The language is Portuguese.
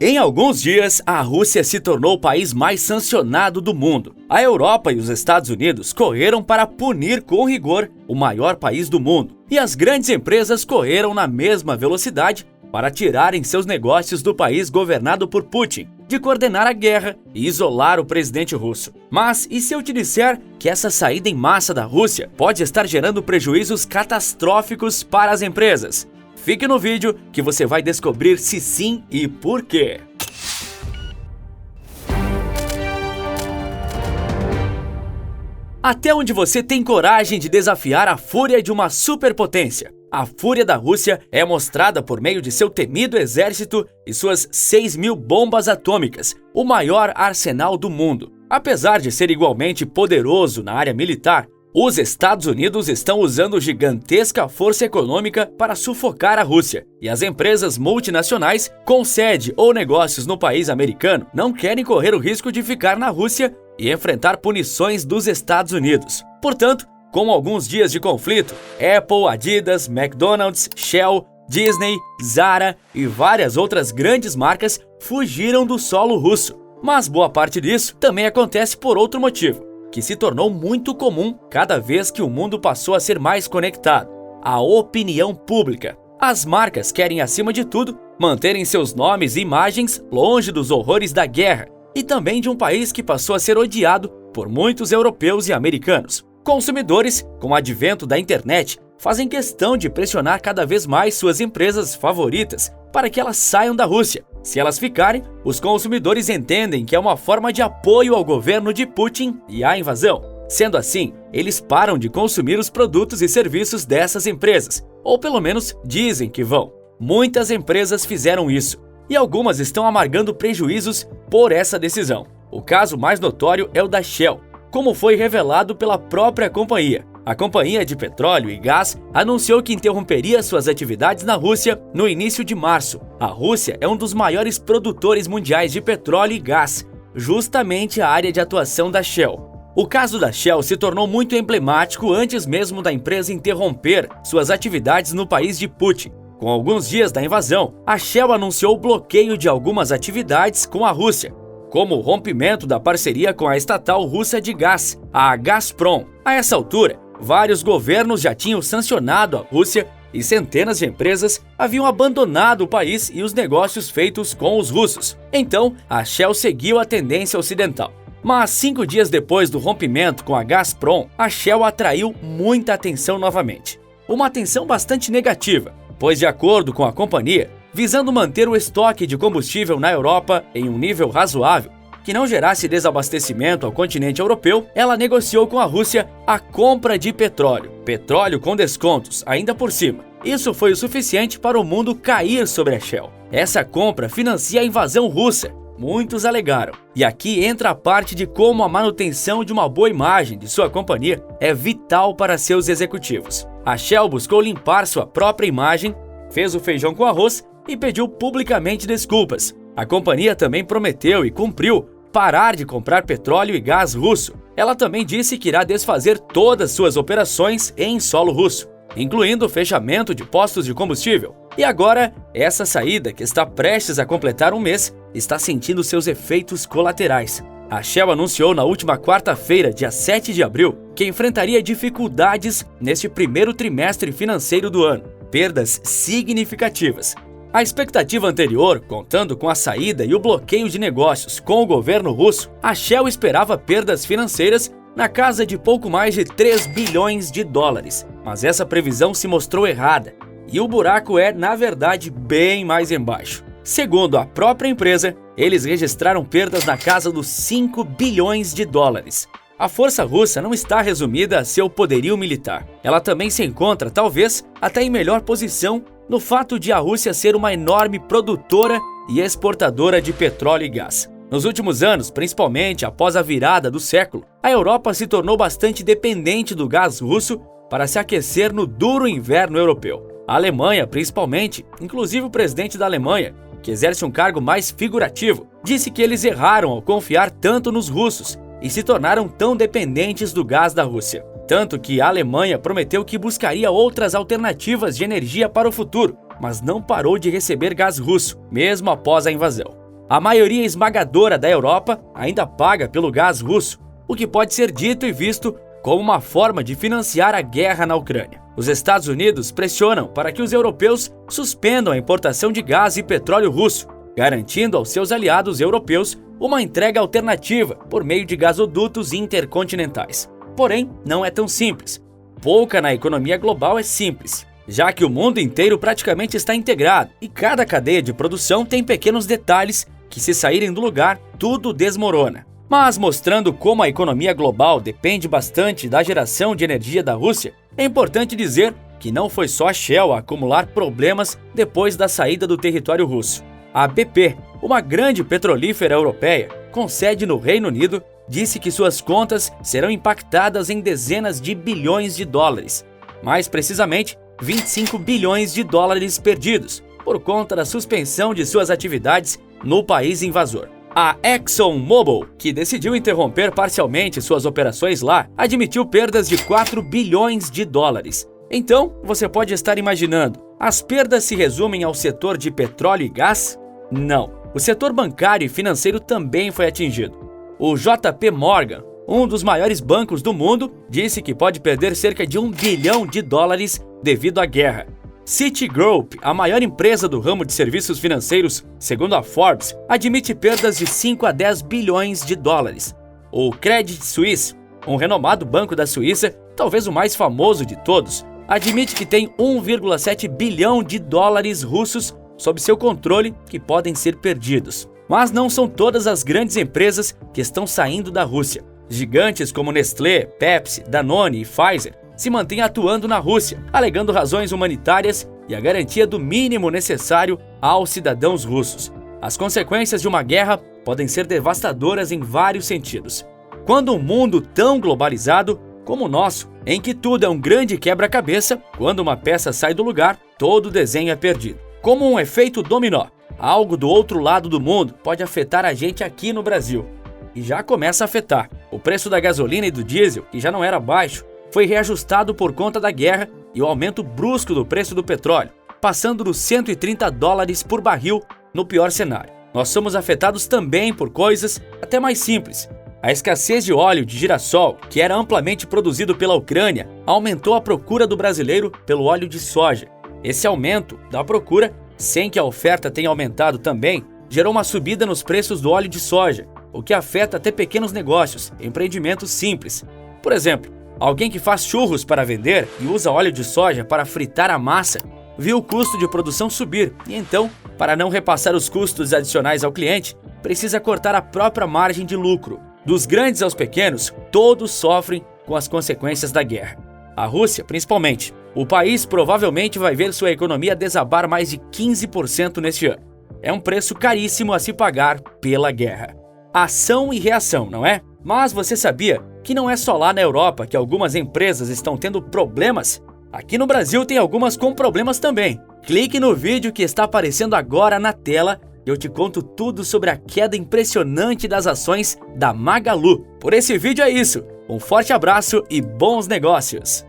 Em alguns dias, a Rússia se tornou o país mais sancionado do mundo. A Europa e os Estados Unidos correram para punir com rigor o maior país do mundo. E as grandes empresas correram na mesma velocidade para tirarem seus negócios do país governado por Putin, de coordenar a guerra e isolar o presidente russo. Mas e se eu te disser que essa saída em massa da Rússia pode estar gerando prejuízos catastróficos para as empresas? Fique no vídeo que você vai descobrir se sim e por quê. Até onde você tem coragem de desafiar a fúria de uma superpotência? A fúria da Rússia é mostrada por meio de seu temido exército e suas 6.000 bombas atômicas, o maior arsenal do mundo. Apesar de ser igualmente poderoso na área militar, os Estados Unidos estão usando gigantesca força econômica para sufocar a Rússia, e as empresas multinacionais com sede ou negócios no país americano não querem correr o risco de ficar na Rússia e enfrentar punições dos Estados Unidos. Portanto, com alguns dias de conflito, Apple, Adidas, McDonald's, Shell, Disney, Zara e várias outras grandes marcas fugiram do solo russo. Mas boa parte disso também acontece por outro motivo, que se tornou muito comum cada vez que o mundo passou a ser mais conectado: a opinião pública. As marcas querem, acima de tudo, manterem seus nomes e imagens longe dos horrores da guerra e também de um país que passou a ser odiado por muitos europeus e americanos. Consumidores, com o advento da internet, fazem questão de pressionar cada vez mais suas empresas favoritas para que elas saiam da Rússia. Se elas ficarem, os consumidores entendem que é uma forma de apoio ao governo de Putin e à invasão. Sendo assim, eles param de consumir os produtos e serviços dessas empresas, ou pelo menos dizem que vão. Muitas empresas fizeram isso, e algumas estão amargando prejuízos por essa decisão. O caso mais notório é o da Shell, como foi revelado pela própria companhia. A companhia de petróleo e gás anunciou que interromperia suas atividades na Rússia no início de março. A Rússia é um dos maiores produtores mundiais de petróleo e gás, justamente a área de atuação da Shell. O caso da Shell se tornou muito emblemático antes mesmo da empresa interromper suas atividades no país de Putin. Com alguns dias da invasão, a Shell anunciou o bloqueio de algumas atividades com a Rússia, como o rompimento da parceria com a estatal russa de gás, a Gazprom. A essa altura, vários governos já tinham sancionado a Rússia e centenas de empresas haviam abandonado o país e os negócios feitos com os russos. Então, a Shell seguiu a tendência ocidental. Mas 5 dias depois do rompimento com a Gazprom, a Shell atraiu muita atenção novamente. Uma atenção bastante negativa, pois, de acordo com a companhia, visando manter o estoque de combustível na Europa em um nível razoável, que não gerasse desabastecimento ao continente europeu, ela negociou com a Rússia a compra de petróleo com descontos ainda por cima. Isso foi o suficiente para o mundo cair sobre a Shell. Essa compra financia a invasão russa, muitos alegaram. E aqui entra a parte de como a manutenção de uma boa imagem de sua companhia é vital para seus executivos. A Shell buscou limpar sua própria imagem, fez o feijão com arroz e pediu publicamente desculpas. A companhia também prometeu e cumpriu parar de comprar petróleo e gás russo. Ela também disse que irá desfazer todas suas operações em solo russo, incluindo o fechamento de postos de combustível. E agora, essa saída, que está prestes a completar um mês, está sentindo seus efeitos colaterais. A Shell anunciou na última quarta-feira, dia 7 de abril, que enfrentaria dificuldades neste primeiro trimestre financeiro do ano, perdas significativas. A expectativa anterior, contando com a saída e o bloqueio de negócios com o governo russo, a Shell esperava perdas financeiras na casa de pouco mais de 3 bilhões de dólares. Mas essa previsão se mostrou errada, e o buraco é, na verdade, bem mais embaixo. Segundo a própria empresa, eles registraram perdas na casa dos 5 bilhões de dólares. A força russa não está resumida a seu poderio militar. Ela também se encontra, talvez, até em melhor posição no fato de a Rússia ser uma enorme produtora e exportadora de petróleo e gás. Nos últimos anos, principalmente após a virada do século, a Europa se tornou bastante dependente do gás russo para se aquecer no duro inverno europeu. A Alemanha, principalmente, inclusive o presidente da Alemanha, que exerce um cargo mais figurativo, disse que eles erraram ao confiar tanto nos russos e se tornaram tão dependentes do gás da Rússia. Tanto que a Alemanha prometeu que buscaria outras alternativas de energia para o futuro, mas não parou de receber gás russo, mesmo após a invasão. A maioria esmagadora da Europa ainda paga pelo gás russo, o que pode ser dito e visto como uma forma de financiar a guerra na Ucrânia. Os Estados Unidos pressionam para que os europeus suspendam a importação de gás e petróleo russo, garantindo aos seus aliados europeus uma entrega alternativa por meio de gasodutos intercontinentais. Porém, não é tão simples. Pouca na economia global é simples, já que o mundo inteiro praticamente está integrado e cada cadeia de produção tem pequenos detalhes que, se saírem do lugar, tudo desmorona. Mas mostrando como a economia global depende bastante da geração de energia da Rússia, é importante dizer que não foi só a Shell a acumular problemas depois da saída do território russo. A BP, uma grande petrolífera europeia com sede no Reino Unido, disse que suas contas serão impactadas em dezenas de bilhões de dólares, mais precisamente 25 bilhões de dólares perdidos, por conta da suspensão de suas atividades no país invasor. A ExxonMobil, que decidiu interromper parcialmente suas operações lá, admitiu perdas de 4 bilhões de dólares. Então, você pode estar imaginando, as perdas se resumem ao setor de petróleo e gás? Não. O setor bancário e financeiro também foi atingido. O JP Morgan, um dos maiores bancos do mundo, disse que pode perder cerca de 1 bilhão de dólares devido à guerra. Citigroup, a maior empresa do ramo de serviços financeiros, segundo a Forbes, admite perdas de 5 a 10 bilhões de dólares. O Credit Suisse, um renomado banco da Suíça, talvez o mais famoso de todos, admite que tem 1,7 bilhão de dólares russos sob seu controle que podem ser perdidos. Mas não são todas as grandes empresas que estão saindo da Rússia. Gigantes como Nestlé, Pepsi, Danone e Pfizer se mantêm atuando na Rússia, alegando razões humanitárias e a garantia do mínimo necessário aos cidadãos russos. As consequências de uma guerra podem ser devastadoras em vários sentidos. Quando um mundo tão globalizado como o nosso, em que tudo é um grande quebra-cabeça, quando uma peça sai do lugar, todo o desenho é perdido. Como um efeito dominó, algo do outro lado do mundo pode afetar a gente aqui no Brasil. E já começa a afetar. O preço da gasolina e do diesel, que já não era baixo, foi reajustado por conta da guerra e o aumento brusco do preço do petróleo, passando dos 130 dólares por barril no pior cenário. Nós somos afetados também por coisas até mais simples. A escassez de óleo de girassol, que era amplamente produzido pela Ucrânia, aumentou a procura do brasileiro pelo óleo de soja. Esse aumento da procura, sem que a oferta tenha aumentado também, gerou uma subida nos preços do óleo de soja, o que afeta até pequenos negócios, empreendimentos simples. Por exemplo, alguém que faz churros para vender e usa óleo de soja para fritar a massa, viu o custo de produção subir e então, para não repassar os custos adicionais ao cliente, precisa cortar a própria margem de lucro. Dos grandes aos pequenos, todos sofrem com as consequências da guerra. A Rússia, principalmente. O país provavelmente vai ver sua economia desabar mais de 15% neste ano. É um preço caríssimo a se pagar pela guerra. Ação e reação, não é? Mas você sabia que não é só lá na Europa que algumas empresas estão tendo problemas? Aqui no Brasil tem algumas com problemas também. Clique no vídeo que está aparecendo agora na tela e eu te conto tudo sobre a queda impressionante das ações da Magalu. Por esse vídeo é isso. Um forte abraço e bons negócios!